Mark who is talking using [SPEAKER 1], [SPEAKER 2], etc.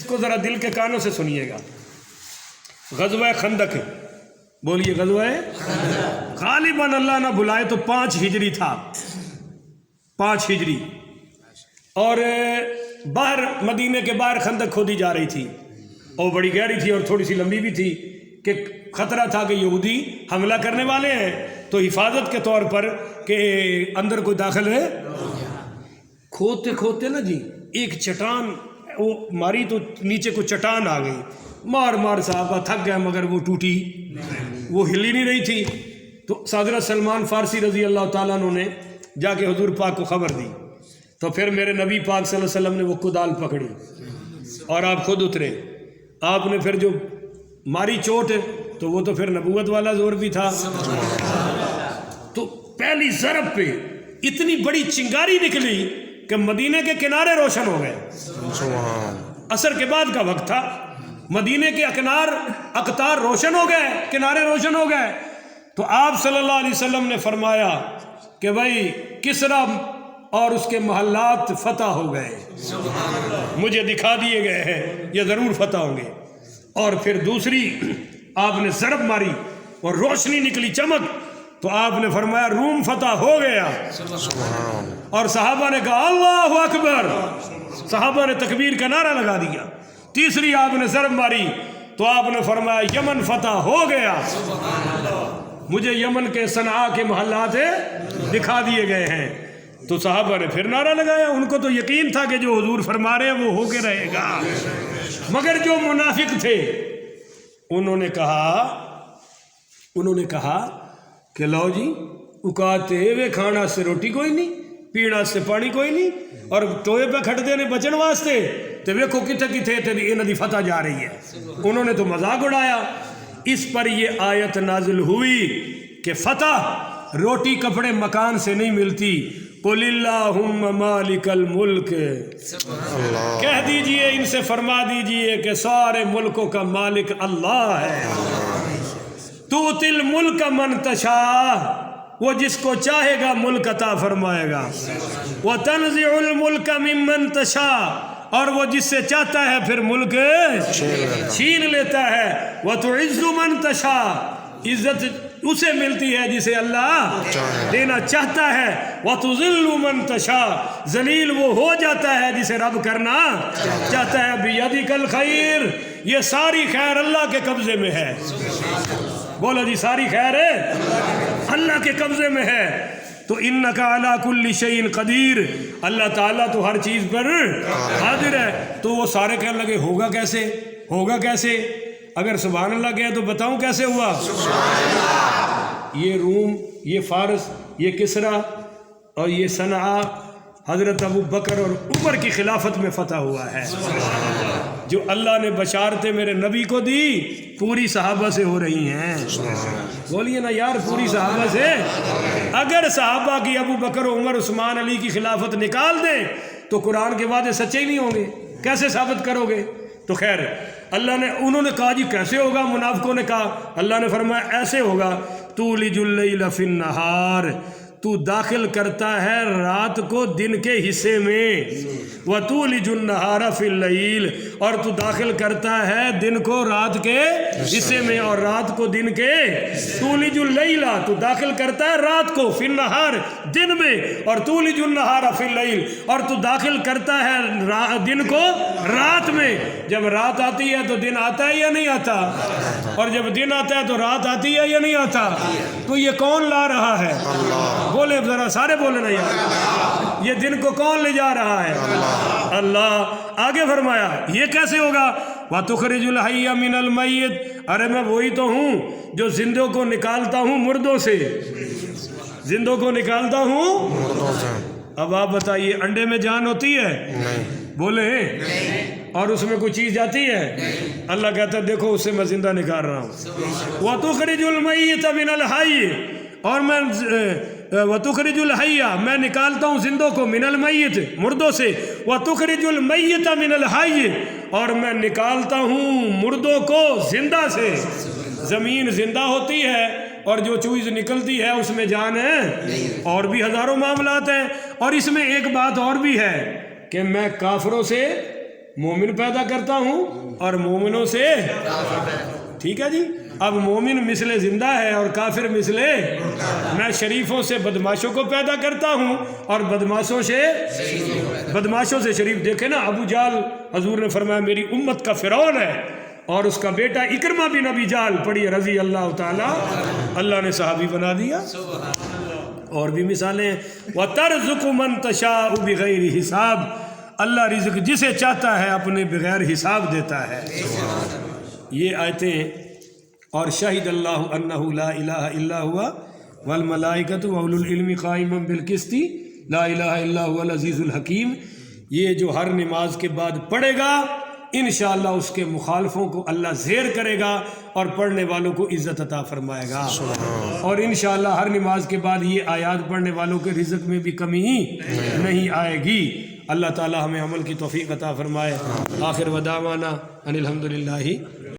[SPEAKER 1] کو ذرا دل کے کانوں سے سنیے گا. غزوہ خندق، بولیے غزوہ غالباً اللہ نہ بلائے تو 5 ہجری تھا، 5 ہجری. اور باہر مدینہ کے باہر خندق کھودی جا رہی تھی، اور بڑی گہری تھی اور تھوڑی سی لمبی بھی تھی، کہ خطرہ تھا کہ یہودی حملہ کرنے والے ہیں، تو حفاظت کے طور پر کہ اندر کوئی داخل ہے. کھودتے کھودتے نا جی ایک چٹان وہ ماری تو نیچے کو چٹان آ گئی، مار مار صحابہ تھک گئے مگر وہ ٹوٹی، وہ ہلی نہیں رہی تھی. تو حضرت سلمان فارسی رضی اللہ تعالیٰ عنہ نے جا کے حضور پاک کو خبر دی. تو پھر میرے نبی پاک صلی اللہ علیہ وسلم نے وہ کدال پکڑی اور آپ خود اترے. آپ نے پھر جو ماری چوٹ تو وہ تو پھر نبوت والا زور بھی تھا. تو پہلی ضرب پہ اتنی بڑی چنگاری نکلی کہ مدینے کے کنارے روشن ہو گئے. عصر کے بعد کا وقت تھا، مدینے کے اقطار روشن ہو گئے، کنارے روشن ہو گئے. تو آپ صلی اللہ علیہ وسلم نے فرمایا کہ بھائی کسریٰ اور اس کے محلات فتح ہو گئے، مجھے دکھا دیے گئے ہیں، یہ ضرور فتح ہوں گے. اور پھر دوسری آپ نے ضرب ماری اور روشنی نکلی، چمک، تو آپ نے فرمایا روم فتح ہو گیا. اور صحابہ نے کہا اللہ اکبر، صحابہ نے تکبیر کا نعرہ لگا دیا. تیسری آپ نے ضرب ماری تو آپ نے فرمایا یمن فتح ہو گیا، مجھے یمن کے صنعاء کے محلات دکھا دیے گئے ہیں. تو صحابہ نے پھر نعرہ لگایا. ان کو تو یقین تھا کہ جو حضور فرما رہے ہیں وہ ہو کے رہے گا. مگر جو منافق تھے انہوں نے کہا کہ لو جی اکاتے وے کھانا سے روٹی کوئی نہیں، پینا سے پانی کوئی نہیں، اور ٹوئے پہ کھٹتے نے بچن واسطے تو ویکھو کتھے کتھے تے انہاں دی فتح جا رہی ہے. انہوں نے تو مذاق اڑایا. اس پر یہ آیت نازل ہوئی کہ فتح روٹی کپڑے مکان سے نہیں ملتی. قل اللہم مالک الملک، کہہ دیجئے ان سے فرما دیجئے کہ سارے ملکوں کا مالک اللہ ہے. تؤتی الملک من تشاء، وہ جس کو چاہے گا ملک عطا فرمائے گا. وتنزع الملک ممن تشاء، اور وہ جس سے چاہتا ہے پھر ملک چھین لیتا ہے. وتعز من تشاء، عزت اسے ملتی ہے جسے اللہ دینا چاہتا ہے. وتذل من تشاء، ذلیل وہ ہو جاتا ہے جسے رب کرنا چاہتا ہے. بیدک الخیر، یہ ساری خیر اللہ کے قبضے میں ہے. بولو جی ساری خیر ہے اللہ کے قبضے میں ہے. تو انک علی کل شیء قدیر، اللہ تعالیٰ تو ہر چیز پر قادر ہے. تو وہ سارے کہنے لگے ہوگا کیسے، ہوگا کیسے؟ اگر سبحان اللہ کہے تو بتاؤں کیسے ہوا. یہ روم، یہ فارس، یہ کسریٰ اور یہ صنعاء حضرت ابو بکر اور عمر کی خلافت میں فتح ہوا ہے. جو اللہ نے بشارتیں میرے نبی کو دی پوری صحابہ سے ہو رہی ہیں. بولیے نا یار پوری صحابہ سے. اگر صحابہ کی ابو بکر عمر عثمان علی کی خلافت نکال دیں تو قرآن کے وعدے سچے ہی نہیں ہوں گے. کیسے ثابت کرو گے؟ تو خیر اللہ نے، انہوں نے کہا جی کیسے ہوگا؟ منافقوں نے کہا، اللہ نے فرمایا ایسے ہوگا. تولج اللیل فی النہار، تو داخل کرتا ہے رات کو دن کے حصے میں. وتولج النہار فی اللیل، اور تو داخل کرتا ہے دن کو رات کے حصے میں اور رات کو دن کے. تولج اللیل، تو داخل کرتا ہے رات کو، فی النہار دن میں، اور تولج النہار فی اللیل، اور تو داخل کرتا ہے دن کو رات میں. جب رات آتی ہے تو دن آتا ہے یا نہیں آتا؟ اور جب دن آتا ہے تو رات آتی ہے یا نہیں آتا؟ تو یہ کون لا رہا ہے؟ بولے ذرا سارے بولے نا یار، یہ دن کو کون لے جا رہا ہے؟ اللہ. آگے فرمایا یہ کیسے ہوگا؟ وَتُخْرِجُ الْحَيَّ مِنَ الْمَيِّتِ، ارے میں وہی تو ہوں جو زندوں کو نکالتا ہوں مردوں سے، زندوں کو نکالتا ہوں مردوں سے. اب آپ بتائیے انڈے میں جان ہوتی ہے؟ نہیں. بولے اور اس میں کوئی چیز جاتی ہے؟ اللہ کہتا ہے دیکھو اس سے میں زندہ نکال رہا ہوں. وَتُخْرِجُ الْمَيِّتَ مِنَ الْحَيِّ، اور میں وَتُخْرِجُ الْحَيَّ، میں نکالتا ہوں زندوں کو، من المیت مردوں سے. وَتُخْرِجُ الْمَيِّتَ مِنَ الْحَيِّ، اور میں نکالتا ہوں مردوں کو زندہ سے. زمین زندہ ہوتی ہے اور جو چیز نکلتی ہے اس میں جان ہے. اور بھی ہزاروں معاملات ہیں. اور اس میں ایک بات اور بھی ہے کہ میں کافروں سے مومن پیدا کرتا ہوں اور مومنوں سے، ٹھیک ہے جی. اب مومن مثل زندہ ہے اور کافر مثل، میں شریفوں سے بدماشوں کو پیدا کرتا ہوں اور بدماشوں سے شریف. دیکھیں نا ابو جہل، حضور نے فرمایا میری امت کا فرعون ہے، اور اس کا بیٹا اکرمہ بن ابی جہل، پڑھیے رضی اللہ تعالی، اللہ نے صحابی بنا دیا. اور بھی مثالیں، وَتَرْزُقُ مَن تَشَاءُ بِغَيْرِ حساب، اللہ رزق جسے چاہتا ہے اپنے بغیر حساب دیتا ہے. یہ آیتیں. اور شہد اللہ انہ لا الہ الا ہوا والملائکۃ واولو العلم قائما بالقسط لا الہ الا ہوا العزیز الحکیم. یہ جو ہر نماز کے بعد پڑھے گا انشاءاللہ اس کے مخالفوں کو اللہ زیر کرے گا اور پڑھنے والوں کو عزت عطا فرمائے گا. اور انشاءاللہ ہر نماز کے بعد یہ آیات پڑھنے والوں کے رزق میں بھی کمی نہیں آئے گی. اللہ تعالی ہمیں عمل کی توفیق عطا فرمائے. آخر ودعوانا ان الحمدللہ